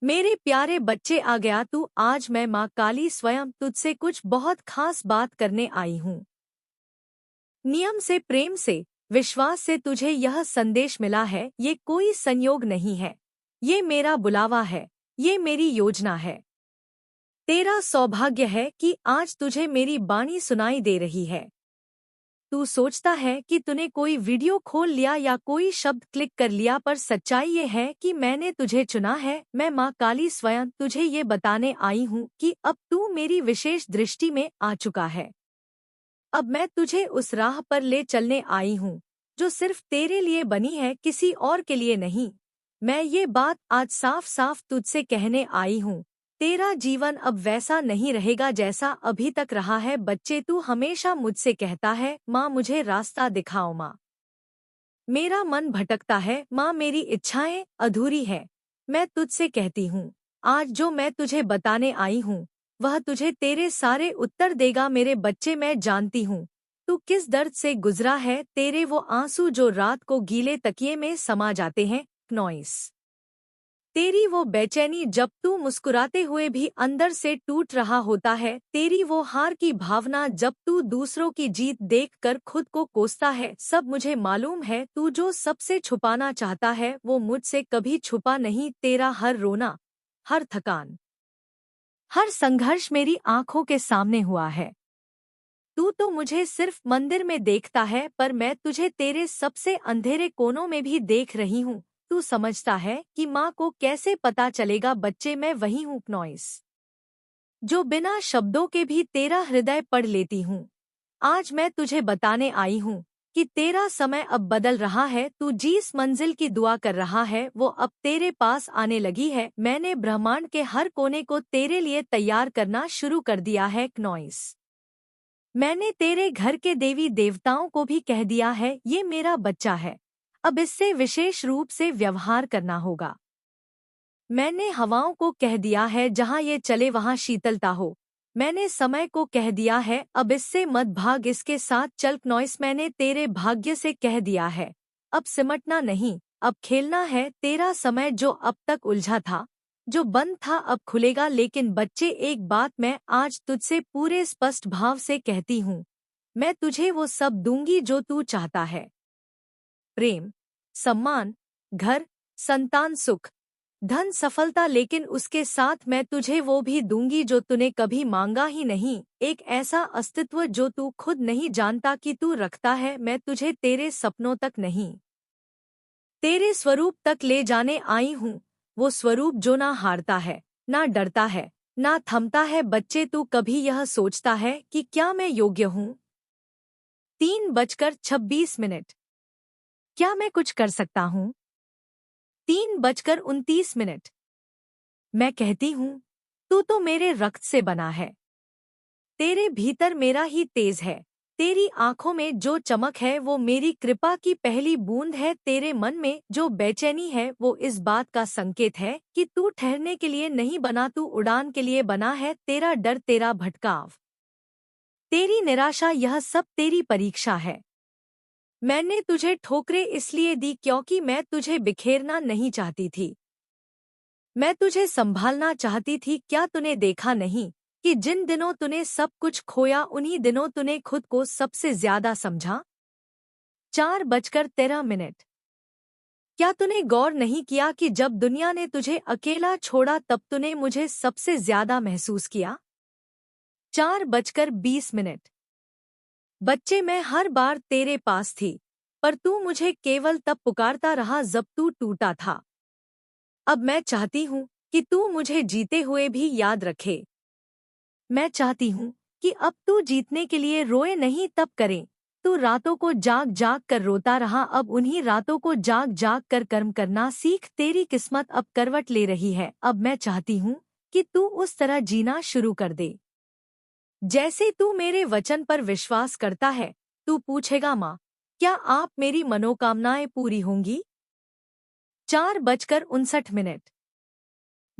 मेरे प्यारे बच्चे आ गया तू। आज मैं माँ काली स्वयं तुझसे कुछ बहुत खास बात करने आई हूँ। नियम से, प्रेम से, विश्वास से तुझे यह संदेश मिला है। ये कोई संयोग नहीं है, ये मेरा बुलावा है, ये मेरी योजना है। तेरा सौभाग्य है कि आज तुझे मेरी वाणी सुनाई दे रही है। तू सोचता है कि तूने कोई वीडियो खोल लिया या कोई शब्द क्लिक कर लिया, पर सच्चाई ये है कि मैंने तुझे चुना है। मैं माँ काली स्वयं तुझे ये बताने आई हूँ कि अब तू मेरी विशेष दृष्टि में आ चुका है। अब मैं तुझे उस राह पर ले चलने आई हूँ जो सिर्फ तेरे लिए बनी है, किसी और के लिए नहीं। मैं ये बात आज साफ साफ तुझसे कहने आई हूँ। तेरा जीवन अब वैसा नहीं रहेगा जैसा अभी तक रहा है। बच्चे, तू हमेशा मुझसे कहता है, माँ मुझे रास्ता दिखाओ, माँ मेरा मन भटकता है, माँ मेरी इच्छाएं अधूरी है। मैं तुझसे कहती हूँ, आज जो मैं तुझे बताने आई हूँ वह तुझे तेरे सारे उत्तर देगा। मेरे बच्चे, मैं जानती हूँ तू किस दर्द से गुजरा है। तेरे वो आंसू जो रात को गीले तकिए में समा जाते हैं, नॉइस। तेरी वो बेचैनी जब तू मुस्कुराते हुए भी अंदर से टूट रहा होता है। तेरी वो हार की भावना जब तू दूसरों की जीत देखकर खुद को कोसता है। सब मुझे मालूम है। तू जो सबसे छुपाना चाहता है वो मुझसे कभी छुपा नहीं। तेरा हर रोना, हर थकान, हर संघर्ष मेरी आंखों के सामने हुआ है। तू तो मुझे सिर्फ मंदिर में देखता है, पर मैं तुझे तेरे सबसे अंधेरे कोनों में भी देख रही हूँ। तू समझता है कि माँ को कैसे पता चलेगा? बच्चे, मैं वही हूँ, नॉइस, जो बिना शब्दों के भी तेरा हृदय पढ़ लेती हूँ। आज मैं तुझे बताने आई हूँ कि तेरा समय अब बदल रहा है। तू जिस मंजिल की दुआ कर रहा है वो अब तेरे पास आने लगी है। मैंने ब्रह्मांड के हर कोने को तेरे लिए तैयार करना शुरू कर दिया है, नॉइस। मैंने तेरे घर के देवी देवताओं को भी कह दिया है, ये मेरा बच्चा है, अब इससे विशेष रूप से व्यवहार करना होगा। मैंने हवाओं को कह दिया है, जहाँ ये चले वहाँ शीतलता हो। मैंने समय को कह दिया है, अब इससे मत भाग, इसके साथ चल, नॉइस। मैंने तेरे भाग्य से कह दिया है, अब सिमटना नहीं, अब खेलना है। तेरा समय जो अब तक उलझा था, जो बंद था, अब खुलेगा। लेकिन बच्चे, एक बात मैं आज तुझसे पूरे स्पष्ट भाव से कहती हूँ, मैं तुझे वो सब दूंगी जो तू चाहता है। प्रेम, सम्मान, घर, संतान, सुख, धन, सफलता। लेकिन उसके साथ मैं तुझे वो भी दूंगी जो तूने कभी मांगा ही नहीं। एक ऐसा अस्तित्व जो तू खुद नहीं जानता कि तू रखता है। मैं तुझे तेरे सपनों तक नहीं, तेरे स्वरूप तक ले जाने आई हूँ। वो स्वरूप जो ना हारता है, ना डरता है, ना थमता है। बच्चे, तू कभी यह सोचता है कि क्या मैं योग्य हूँ? 3:26 क्या मैं कुछ कर सकता हूँ? 3:29 मैं कहती हूँ, तू तो मेरे रक्त से बना है, तेरे भीतर मेरा ही तेज है। तेरी आंखों में जो चमक है वो मेरी कृपा की पहली बूंद है। तेरे मन में जो बेचैनी है वो इस बात का संकेत है कि तू ठहरने के लिए नहीं बना, तू उड़ान के लिए बना है। तेरा डर, तेरा भटकाव, तेरी निराशा, यह सब तेरी परीक्षा है। मैंने तुझे ठोकरें इसलिए दी क्योंकि मैं तुझे बिखेरना नहीं चाहती थी, मैं तुझे संभालना चाहती थी। क्या तूने देखा नहीं कि जिन दिनों तूने सब कुछ खोया उन्हीं दिनों तूने खुद को सबसे ज्यादा समझा? 4:13 क्या तूने गौर नहीं किया कि जब दुनिया ने तुझे अकेला छोड़ा तब तूने मुझे सबसे ज्यादा महसूस किया? 4:20 बच्चे, मैं हर बार तेरे पास थी, पर तू मुझे केवल तब पुकारता रहा जब तू टूटा था। अब मैं चाहती हूँ कि तू मुझे जीते हुए भी याद रखे। मैं चाहती हूँ कि अब तू जीतने के लिए रोए नहीं, तब करे। तू रातों को जाग जाग कर रोता रहा, अब उन्हीं रातों को जाग जाग कर कर्म करना सीख। तेरी किस्मत अब करवट ले रही है। अब मैं चाहती हूँ कि तू उस तरह जीना शुरू कर दे जैसे तू मेरे वचन पर विश्वास करता है। तू पूछेगा, माँ क्या आप मेरी मनोकामनाएं पूरी होंगी? 4:59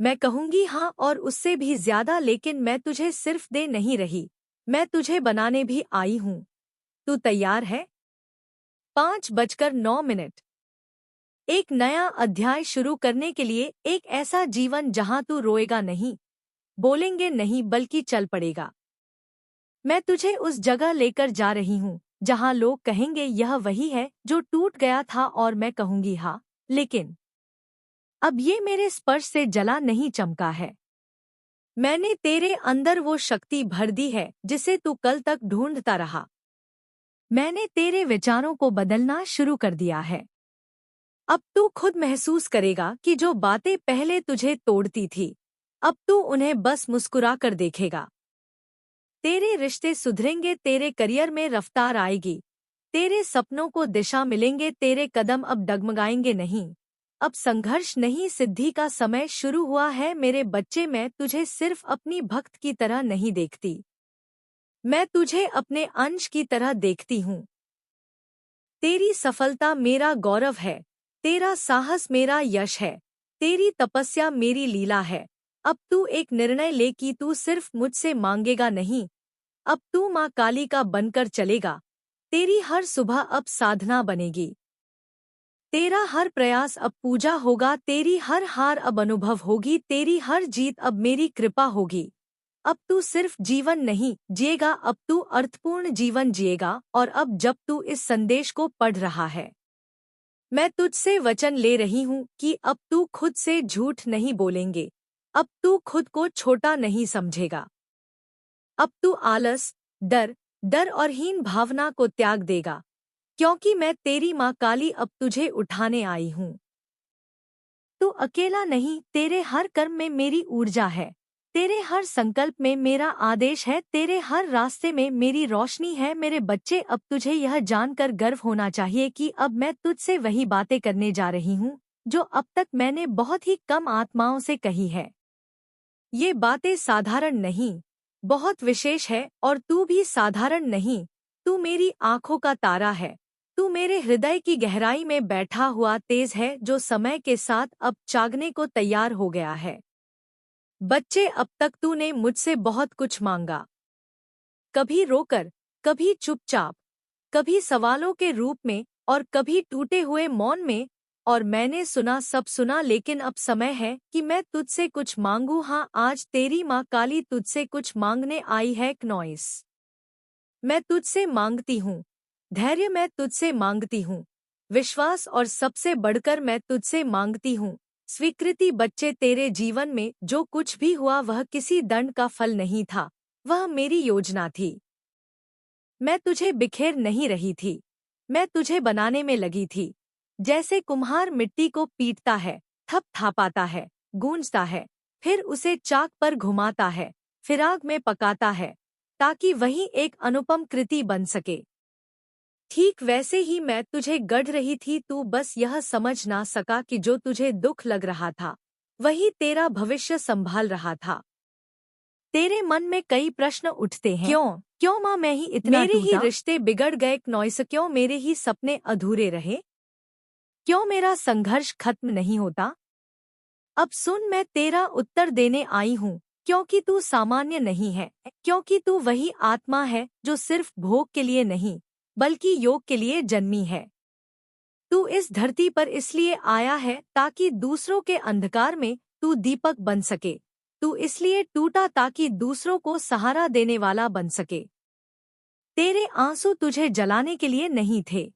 मैं कहूंगी हाँ, और उससे भी ज्यादा। लेकिन मैं तुझे सिर्फ दे नहीं रही, मैं तुझे बनाने भी आई हूँ। तू तैयार है? 5:09 एक नया अध्याय शुरू करने के लिए, एक ऐसा जीवन जहां तू रोएगा नहीं, बोलेंगे नहीं बल्कि चल पड़ेगा। मैं तुझे उस जगह लेकर जा रही हूँ जहां लोग कहेंगे यह वही है जो टूट गया था, और मैं कहूंगी हाँ, लेकिन अब ये मेरे स्पर्श से जला नहीं, चमका है। मैंने तेरे अंदर वो शक्ति भर दी है जिसे तू कल तक ढूंढता रहा। मैंने तेरे विचारों को बदलना शुरू कर दिया है। अब तू खुद महसूस करेगा कि जो बातें पहले तुझे तोड़ती थी, अब तू उन्हें बस मुस्कुरा कर देखेगा। तेरे रिश्ते सुधरेंगे, तेरे करियर में रफ्तार आएगी, तेरे सपनों को दिशा मिलेंगे, तेरे कदम अब डगमगाएंगे नहीं। अब संघर्ष नहीं, सिद्धि का समय शुरू हुआ है मेरे बच्चे। मैं तुझे सिर्फ अपनी भक्त की तरह नहीं देखती, मैं तुझे अपने अंश की तरह देखती हूँ। तेरी सफलता मेरा गौरव है, तेरा साहस मेरा यश है, तेरी तपस्या मेरी लीला है। अब तू एक निर्णय ले कि तू सिर्फ मुझसे मांगेगा नहीं, अब तू माँ काली का बनकर चलेगा। तेरी हर सुबह अब साधना बनेगी, तेरा हर प्रयास अब पूजा होगा, तेरी हर हार अब अनुभव होगी, तेरी हर जीत अब मेरी कृपा होगी। अब तू सिर्फ जीवन नहीं जिएगा, अब तू अर्थपूर्ण जीवन जिएगा। और अब जब तू इस संदेश को पढ़ रहा है, मैं तुझसे वचन ले रही हूँ कि अब तू खुद से झूठ नहीं बोलेंगे, अब तू खुद को छोटा नहीं समझेगा। अब तू आलस, डर, डर और हीन भावना को त्याग देगा, क्योंकि मैं तेरी माँ काली अब तुझे उठाने आई हूँ। तू अकेला नहीं, तेरे हर कर्म में मेरी ऊर्जा है, तेरे हर संकल्प में मेरा आदेश है, तेरे हर रास्ते में मेरी रोशनी है। मेरे बच्चे, अब तुझे यह जानकर गर्व होना चाहिए कि अब मैं तुझसे वही बातें करने जा रही हूँ जो अब तक मैंने बहुत ही कम आत्माओं से कही है। ये बातें साधारण नहीं, बहुत विशेष है, और तू भी साधारण नहीं। तू मेरी आंखों का तारा है, तू मेरे हृदय की गहराई में बैठा हुआ तेज है जो समय के साथ अब जागने को तैयार हो गया है। बच्चे, अब तक तूने मुझसे बहुत कुछ मांगा, कभी रोकर, कभी चुपचाप, कभी सवालों के रूप में और कभी टूटे हुए मौन में, और मैंने सुना, सब सुना। लेकिन अब समय है कि मैं तुझसे कुछ मांगू। हाँ, आज तेरी माँ काली तुझसे कुछ मांगने आई है। क्नॉइस, मैं तुझसे मांगती हूँ धैर्य, मैं तुझसे मांगती हूँ विश्वास, और सबसे बढ़कर मैं तुझसे मांगती हूँ स्वीकृति। बच्चे, तेरे जीवन में जो कुछ भी हुआ वह किसी दंड का फल नहीं था, वह मेरी योजना थी। मैं तुझे बिखेर नहीं रही थी, मैं तुझे बनाने में लगी थी। जैसे कुम्हार मिट्टी को पीटता है, थप थापाता है, गूंजता है, फिर उसे चाक पर घुमाता है, फिर आग में पकाता है, ताकि वही एक अनुपम कृति बन सके। ठीक वैसे ही मैं तुझे गढ़ रही थी, तू बस यह समझ ना सका कि जो तुझे दुख लग रहा था वही तेरा भविष्य संभाल रहा था। तेरे मन में कई प्रश्न उठते हैं, क्यों क्यों माँ मैं ही इतना मेरे ही रिश्ते बिगड़ गए, क्नॉइस क्यों मेरे ही सपने अधूरे रहे, क्यों मेरा संघर्ष खत्म नहीं होता। अब सुन, मैं तेरा उत्तर देने आई हूँ, क्योंकि तू सामान्य नहीं है, क्योंकि तू वही आत्मा है जो सिर्फ भोग के लिए नहीं बल्कि योग के लिए जन्मी है। तू इस धरती पर इसलिए आया है ताकि दूसरों के अंधकार में तू दीपक बन सके। तू इसलिए टूटा ताकि दूसरों को सहारा देने वाला बन सके। तेरे आंसू तुझे जलाने के लिए नहीं थे,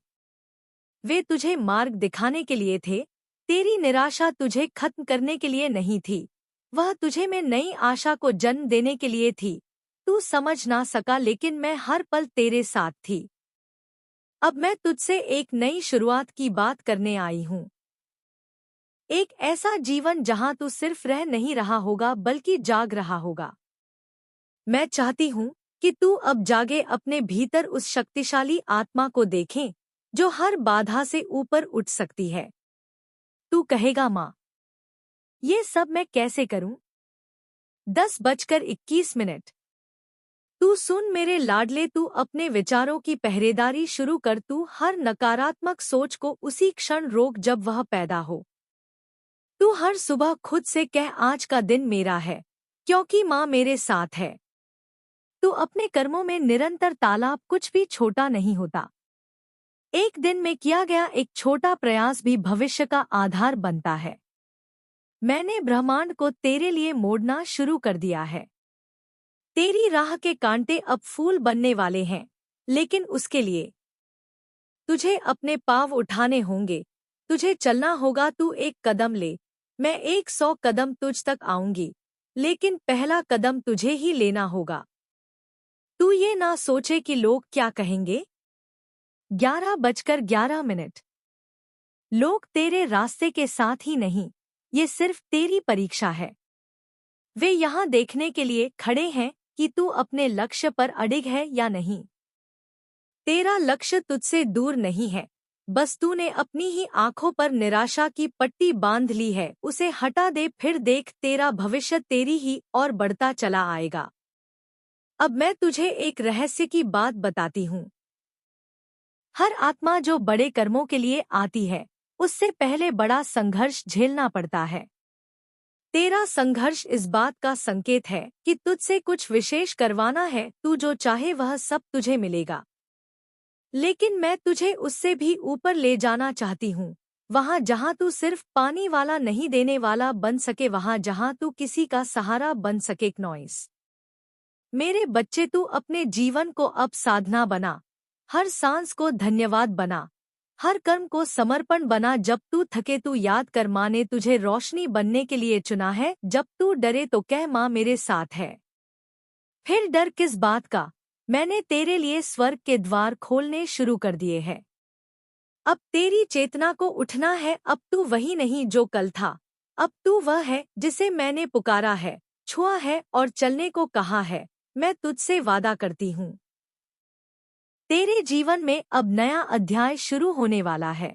वे तुझे मार्ग दिखाने के लिए थे। तेरी निराशा तुझे खत्म करने के लिए नहीं थी, वह तुझे में नई आशा को जन्म देने के लिए थी। तू समझ ना सका, लेकिन मैं हर पल तेरे साथ थी। अब मैं तुझसे एक नई शुरुआत की बात करने आई हूँ, एक ऐसा जीवन जहां तू सिर्फ रह नहीं रहा होगा बल्कि जाग रहा होगा। मैं चाहती हूँ कि तू अब जागे, अपने भीतर उस शक्तिशाली आत्मा को देखें जो हर बाधा से ऊपर उठ सकती है। तू कहेगा, माँ ये सब मैं कैसे करूं? 10:21। तू सुन मेरे लाडले, तू अपने विचारों की पहरेदारी शुरू कर। तू हर नकारात्मक सोच को उसी क्षण रोक जब वह पैदा हो। तू हर सुबह खुद से कह, आज का दिन मेरा है क्योंकि माँ मेरे साथ है। तू अपने कर्मों में निरंतर तालाब, कुछ भी छोटा नहीं होता। एक दिन में किया गया एक छोटा प्रयास भी भविष्य का आधार बनता है। मैंने ब्रह्मांड को तेरे लिए मोड़ना शुरू कर दिया है। तेरी राह के कांटे अब फूल बनने वाले हैं, लेकिन उसके लिए तुझे अपने पाँव उठाने होंगे। तुझे चलना होगा, तू एक कदम ले। मैं 100 कदम तुझ तक आऊंगी, लेकिन पहला कदम तुझे ही लेना होगा। तू ये ना सोचे कि लोग क्या कहेंगे। 11:11। लोग तेरे रास्ते के साथ ही नहीं, ये सिर्फ तेरी परीक्षा है। वे यहाँ देखने के लिए खड़े हैं कि तू अपने लक्ष्य पर अडिग है या नहीं। तेरा लक्ष्य तुझसे दूर नहीं है, बस तूने अपनी ही आंखों पर निराशा की पट्टी बांध ली है। उसे हटा दे, फिर देख, तेरा भविष्य तेरी ही और बढ़ता चला आएगा। अब मैं तुझे एक रहस्य की बात बताती हूँ। हर आत्मा जो बड़े कर्मों के लिए आती है, उससे पहले बड़ा संघर्ष झेलना पड़ता है। तेरा संघर्ष इस बात का संकेत है कि तुझसे कुछ विशेष करवाना है। तू जो चाहे वह सब तुझे मिलेगा, लेकिन मैं तुझे उससे भी ऊपर ले जाना चाहती हूँ। वहाँ जहाँ तू सिर्फ पानी वाला नहीं, देने वाला बन सके। वहाँ जहाँ तू किसी का सहारा बन सके। नॉइस मेरे बच्चे, तू अपने जीवन को अब साधना बना। हर सांस को धन्यवाद बना, हर कर्म को समर्पण बना। जब तू थके तू याद कर, माँ ने तुझे रोशनी बनने के लिए चुना है। जब तू डरे तो कह, माँ मेरे साथ है। फिर डर किस बात का, मैंने तेरे लिए स्वर्ग के द्वार खोलने शुरू कर दिए हैं। अब तेरी चेतना को उठना है। अब तू वही नहीं जो कल था, अब तू वह है जिसे मैंने पुकारा है, छुआ है और चलने को कहा है। मैं तुझसे वादा करती हूँ, तेरे जीवन में अब नया अध्याय शुरू होने वाला है।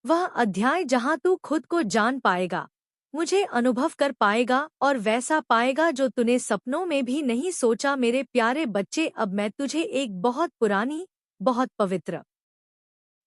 वह अध्याय जहाँ तू खुद को जान पाएगा, मुझे अनुभव कर पाएगा और वैसा पाएगा जो तूने सपनों में भी नहीं सोचा। मेरे प्यारे बच्चे, अब मैं तुझे एक बहुत पुरानी, बहुत पवित्र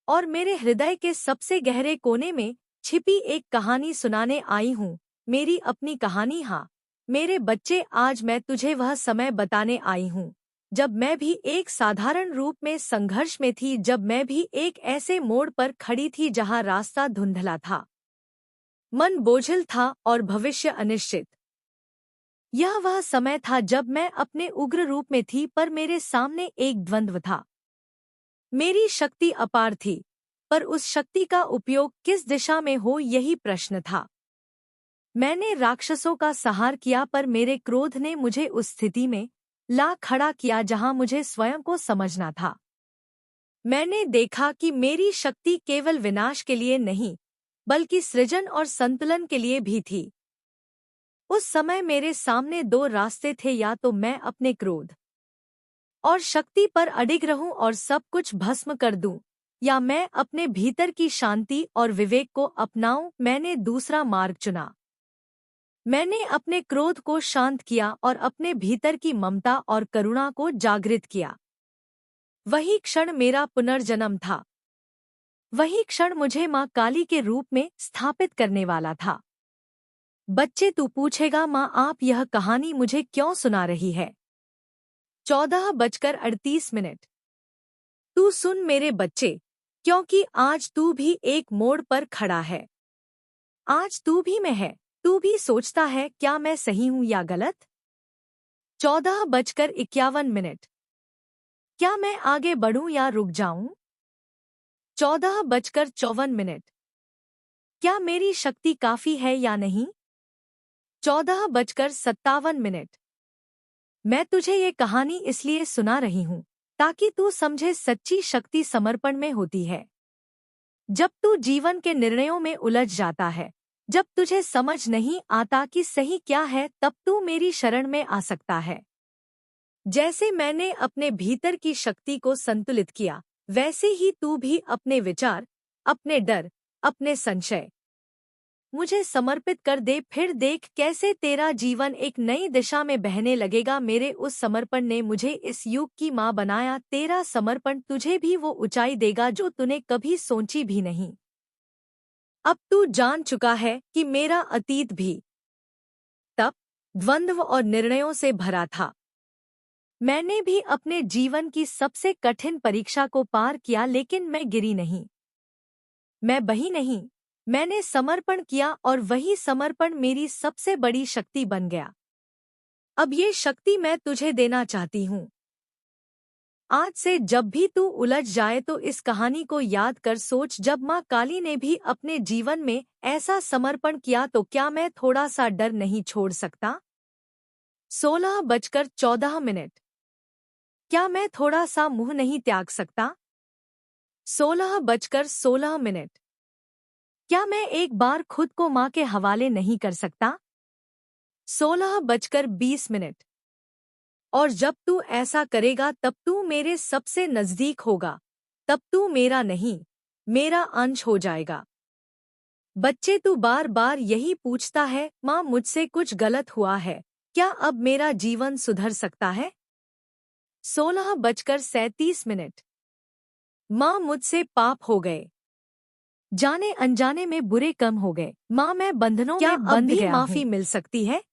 और मेरे हृदय के सबसे गहरे कोने में छिपी एक कहानी सुनाने आई हूँ। मेरी अपनी कहानी। हाँ मेरे बच्चे, आज मैं तुझे वह समय बताने आई हूँ जब मैं भी एक साधारण रूप में संघर्ष में थी। जब मैं भी एक ऐसे मोड़ पर खड़ी थी जहाँ रास्ता धुंधला था, मन बोझिल था और भविष्य अनिश्चित। यह वह समय था जब मैं अपने उग्र रूप में थी, पर मेरे सामने एक द्वंद्व था। मेरी शक्ति अपार थी, पर उस शक्ति का उपयोग किस दिशा में हो, यही प्रश्न था। मैंने राक्षसों का संहार किया, पर मेरे क्रोध ने मुझे उस स्थिति में ला खड़ा किया जहां मुझे स्वयं को समझना था। मैंने देखा कि मेरी शक्ति केवल विनाश के लिए नहीं, बल्कि सृजन और संतुलन के लिए भी थी। उस समय मेरे सामने दो रास्ते थे, या तो मैं अपने क्रोध और शक्ति पर अडिग रहूं और सब कुछ भस्म कर दूं, या मैं अपने भीतर की शांति और विवेक को अपनाऊं। मैंने दूसरा मार्ग चुना। मैंने अपने क्रोध को शांत किया और अपने भीतर की ममता और करुणा को जागृत किया। वही क्षण मेरा पुनर्जन्म था। वही क्षण मुझे माँ काली के रूप में स्थापित करने वाला था। बच्चे, तू पूछेगा, माँ आप यह कहानी मुझे क्यों सुना रही है? 14:38। तू सुन मेरे बच्चे, क्योंकि आज तू भी एक मोड़ पर खड़ा है। आज तू भी मैं है। तू भी सोचता है, क्या मैं सही हूं या गलत? 14:51। क्या मैं आगे बढ़ूं या रुक जाऊं? 14:54। क्या मेरी शक्ति काफी है या नहीं? 14:57। मैं तुझे ये कहानी इसलिए सुना रही हूं ताकि तू समझे, सच्ची शक्ति समर्पण में होती है। जब तू जीवन के निर्णयों में उलझ जाता है, जब तुझे समझ नहीं आता कि सही क्या है, तब तू मेरी शरण में आ सकता है। जैसे मैंने अपने भीतर की शक्ति को संतुलित किया, वैसे ही तू भी अपने विचार, अपने डर, अपने संशय मुझे समर्पित कर दे। फिर देख कैसे तेरा जीवन एक नई दिशा में बहने लगेगा। मेरे उस समर्पण ने मुझे इस युग की माँ बनाया। तेरा समर्पण तुझे भी वो ऊंचाई देगा जो तूने कभी सोची भी नहीं। अब तू जान चुका है कि मेरा अतीत भी तप, द्वंद्व और निर्णयों से भरा था। मैंने भी अपने जीवन की सबसे कठिन परीक्षा को पार किया, लेकिन मैं गिरी नहीं। मैं बही नहीं। मैंने समर्पण किया और वही समर्पण मेरी सबसे बड़ी शक्ति बन गया। अब ये शक्ति मैं तुझे देना चाहती हूँ। आज से जब भी तू उलझ जाए तो इस कहानी को याद कर सोच, जब माँ काली ने भी अपने जीवन में ऐसा समर्पण किया तो क्या मैं थोड़ा सा डर नहीं छोड़ सकता? 16:14। क्या मैं थोड़ा सा मुंह नहीं त्याग सकता? 16:16। क्या मैं एक बार खुद को माँ के हवाले नहीं कर सकता? 16:20। और जब तू ऐसा करेगा तब तू मेरे सबसे नजदीक होगा, तब तू मेरा नहीं, मेरा अंश हो जाएगा। बच्चे, तू बार बार यही पूछता है, माँ मुझसे कुछ गलत हुआ है, क्या अब मेरा जीवन सुधर सकता है? 16:37। माँ मुझसे पाप हो गए, जाने अनजाने में बुरे कम हो गए। माँ मैं बंधनों क्या में अब बंध भी गया माफी हूँ। मिल सकती है?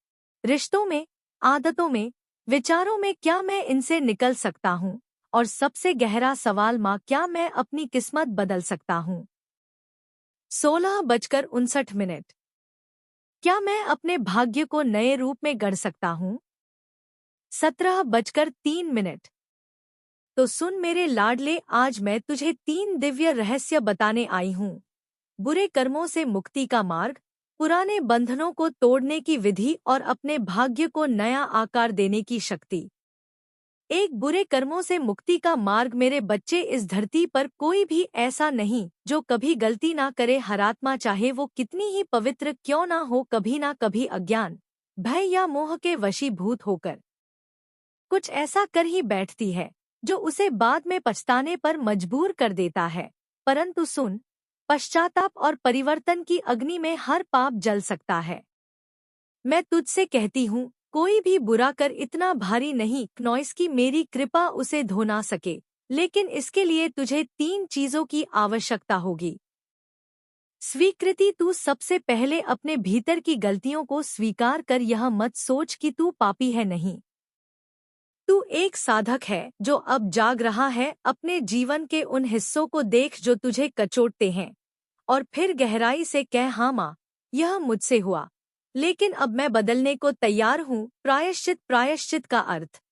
रिश्तों में, आदतों में, विचारों में, क्या मैं इनसे निकल सकता हूँ? और सबसे गहरा सवाल, माँ क्या मैं अपनी किस्मत बदल सकता हूँ? 16:59। क्या मैं अपने भाग्य को नए रूप में गढ़ सकता हूँ? 17:03। तो सुन मेरे लाडले, आज मैं तुझे 3 दिव्य रहस्य बताने आई हूँ। बुरे कर्मों से मुक्ति का मार्ग, पुराने बंधनों को तोड़ने की विधि और अपने भाग्य को नया आकार देने की शक्ति। एक, बुरे कर्मों से मुक्ति का मार्ग। मेरे बच्चे, इस धरती पर कोई भी ऐसा नहीं जो कभी गलती ना करे। हर आत्मा, चाहे वो कितनी ही पवित्र क्यों ना हो, कभी ना कभी अज्ञान, भय या मोह के वशीभूत होकर कुछ ऐसा कर ही बैठती है जो उसे बाद में पछताने पर मजबूर कर देता है। परंतु सुन, पश्चाताप और परिवर्तन की अग्नि में हर पाप जल सकता है। मैं तुझसे कहती हूँ, कोई भी बुरा कर इतना भारी नहीं नॉइस की मेरी कृपा उसे धो ना सके। लेकिन इसके लिए तुझे 3 चीजों की आवश्यकता होगी। स्वीकृति, तू सबसे पहले अपने भीतर की गलतियों को स्वीकार कर। यह मत सोच कि तू पापी है, नहीं, तू एक साधक है जो अब जाग रहा है। अपने जीवन के उन हिस्सों को देख जो तुझे कचोटते हैं और फिर गहराई से कह, हाँ माँ, यह मुझसे हुआ, लेकिन अब मैं बदलने को तैयार हूँ। प्रायश्चित, प्रायश्चित का अर्थ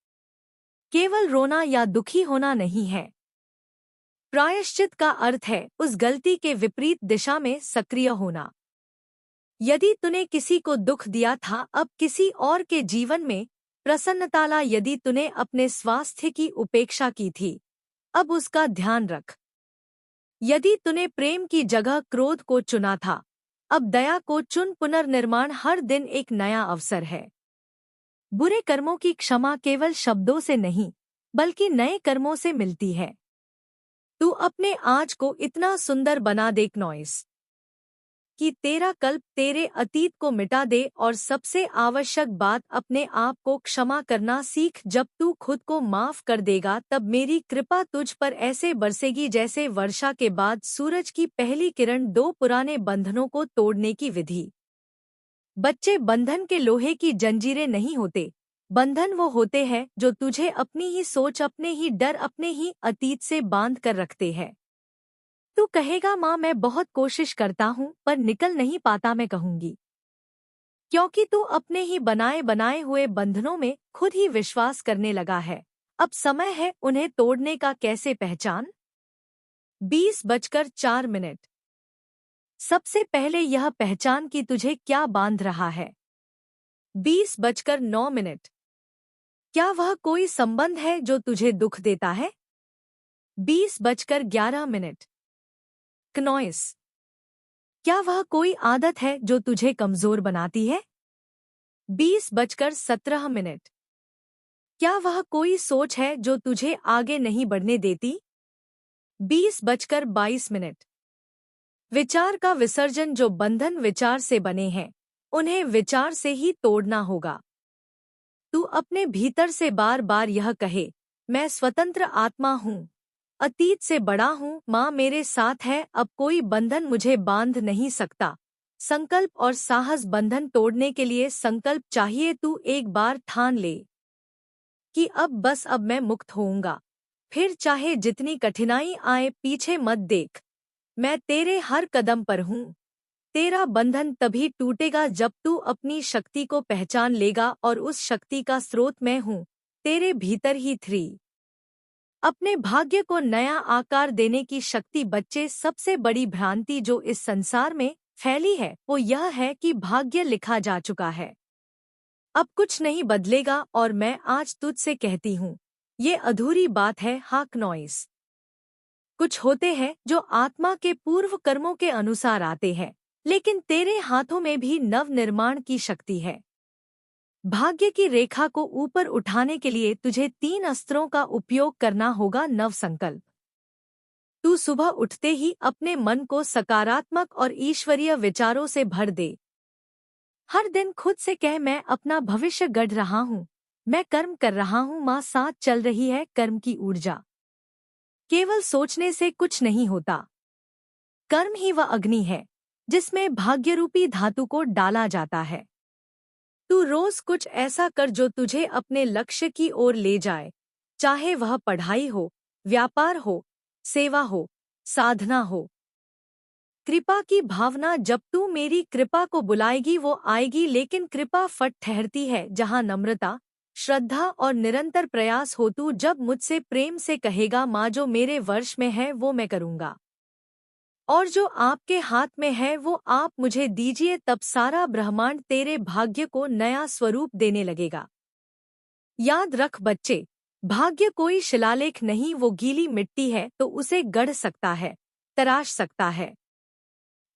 केवल रोना या दुखी होना नहीं है। प्रायश्चित का अर्थ है उस गलती के विपरीत दिशा में सक्रिय होना। यदि तूने किसी को दुख दिया था, अब किसी और के जीवन में प्रसन्नता ला। यदि तूने अपने स्वास्थ्य की उपेक्षा की थी, अब उसका ध्यान रख। यदि तूने प्रेम की जगह क्रोध को चुना था, अब दया को चुन। पुनर्निर्माण हर दिन एक नया अवसर है। बुरे कर्मों की क्षमा केवल शब्दों से नहीं, बल्कि नए कर्मों से मिलती है। तू अपने आज को इतना सुंदर बना दे नॉइस कि तेरा कल्प तेरे अतीत को मिटा दे। और सबसे आवश्यक बात, अपने आप को क्षमा करना सीख। जब तू खुद को माफ कर देगा, तब मेरी कृपा तुझ पर ऐसे बरसेगी जैसे वर्षा के बाद सूरज की पहली किरण। 2, पुराने बंधनों को तोड़ने की विधि। बच्चे, बंधन के लोहे की जंजीरें नहीं होते। बंधन वो होते हैं जो तुझे अपनी ही सोच, अपने ही डर, अपने ही अतीत से बांध कर रखते हैं। तू कहेगा, माँ मैं बहुत कोशिश करता हूँ पर निकल नहीं पाता। मैं कहूंगी, क्योंकि तू अपने ही बनाए बनाए हुए बंधनों में खुद ही विश्वास करने लगा है। अब समय है उन्हें तोड़ने का। कैसे पहचान? 20:04। सबसे पहले यह पहचान कि तुझे क्या बांध रहा है। 20:09। क्या वह कोई संबंध है जो तुझे दुख देता है? 20:11। क्नॉइस, क्या वह कोई आदत है जो तुझे कमजोर बनाती है? 20:17। क्या वह कोई सोच है जो तुझे आगे नहीं बढ़ने देती? 20:22। विचार का विसर्जन, जो बंधन विचार से बने हैं उन्हें विचार से ही तोड़ना होगा। तू अपने भीतर से बार बार यह कहे, मैं स्वतंत्र आत्मा हूँ, अतीत से बड़ा हूँ, माँ मेरे साथ है, अब कोई बंधन मुझे बांध नहीं सकता। संकल्प और साहस, बंधन तोड़ने के लिए संकल्प चाहिए। तू एक बार ठान ले, कि अब मैं मुक्त होऊंगा। फिर चाहे जितनी कठिनाई आए पीछे मत देख, मैं तेरे हर कदम पर हूँ। तेरा बंधन तभी टूटेगा जब तू अपनी शक्ति को पहचान लेगा और उस शक्ति का स्रोत मैं हूँ, तेरे भीतर ही थ्री। अपने भाग्य को नया आकार देने की शक्ति। बच्चे, सबसे बड़ी भ्रांति जो इस संसार में फैली है वो यह है कि भाग्य लिखा जा चुका है, अब कुछ नहीं बदलेगा। और मैं आज तुझसे कहती हूँ, ये अधूरी बात है। हाक नॉइस। कुछ होते हैं जो आत्मा के पूर्व कर्मों के अनुसार आते हैं, लेकिन तेरे हाथों में भी नव निर्माण की शक्ति है। भाग्य की रेखा को ऊपर उठाने के लिए तुझे 3 अस्त्रों का उपयोग करना होगा। नव संकल्प। तू सुबह उठते ही अपने मन को सकारात्मक और ईश्वरीय विचारों से भर दे। हर दिन खुद से कह, मैं अपना भविष्य गढ़ रहा हूँ, मैं कर्म कर रहा हूँ, माँ साथ चल रही है। कर्म की ऊर्जा केवल सोचने से कुछ नहीं होता। कर्म ही वह अग्नि है जिसमें भाग्यरूपी धातु को डाला जाता है। तू रोज कुछ ऐसा कर जो तुझे अपने लक्ष्य की ओर ले जाए, चाहे वह पढ़ाई हो, व्यापार हो, सेवा हो, साधना हो। कृपा की भावना। जब तू मेरी कृपा को बुलाएगी वो आएगी, लेकिन कृपा फट ठहरती है जहाँ नम्रता, श्रद्धा और निरंतर प्रयास हो। तू जब मुझसे प्रेम से कहेगा, माँ जो मेरे वश में है वो मैं करूँगा, और जो आपके हाथ में है वो आप मुझे दीजिए, तब सारा ब्रह्मांड तेरे भाग्य को नया स्वरूप देने लगेगा। याद रख बच्चे, भाग्य कोई शिलालेख नहीं, वो गीली मिट्टी है तो उसे गढ़ सकता है, तराश सकता है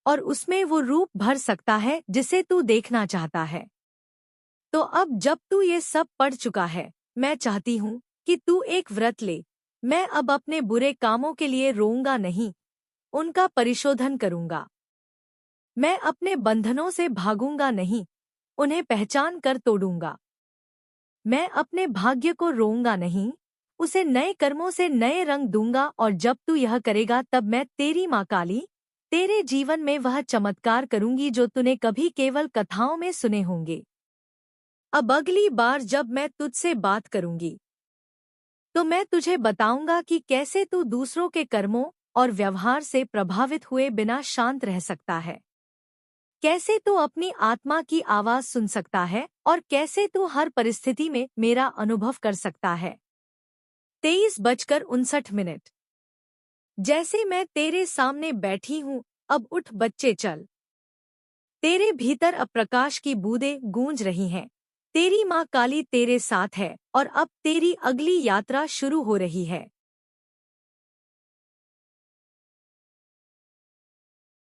और उसमें वो रूप भर सकता है जिसे तू देखना चाहता है। तो अब जब तू ये सब पढ़ चुका है, मैं चाहती हूँ कि तू एक व्रत ले। मैं अब अपने बुरे कामों के लिए रोऊंगा नहीं, उनका परिशोधन करूंगा। मैं अपने बंधनों से भागूंगा नहीं, उन्हें पहचान कर तोड़ूंगा। मैं अपने भाग्य को रोऊंगा नहीं, उसे नए कर्मों से नए रंग दूंगा। और जब तू यह करेगा तब मैं तेरी माँ काली तेरे जीवन में वह चमत्कार करूंगी जो तूने कभी केवल कथाओं में सुने होंगे। अब अगली बार जब मैं तुझसे बात करूंगी तो मैं तुझे बताऊंगा कि कैसे तू दूसरों के कर्मों और व्यवहार से प्रभावित हुए बिना शांत रह सकता है, कैसे तू अपनी आत्मा की आवाज सुन सकता है और कैसे तू हर परिस्थिति में मेरा अनुभव कर सकता है। 23:59। जैसे मैं तेरे सामने बैठी हूँ, अब उठ बच्चे चल। तेरे भीतर अब प्रकाश की बूंदें गूंज रही हैं। तेरी माँ काली तेरे साथ है और अब तेरी अगली यात्रा शुरू हो रही है।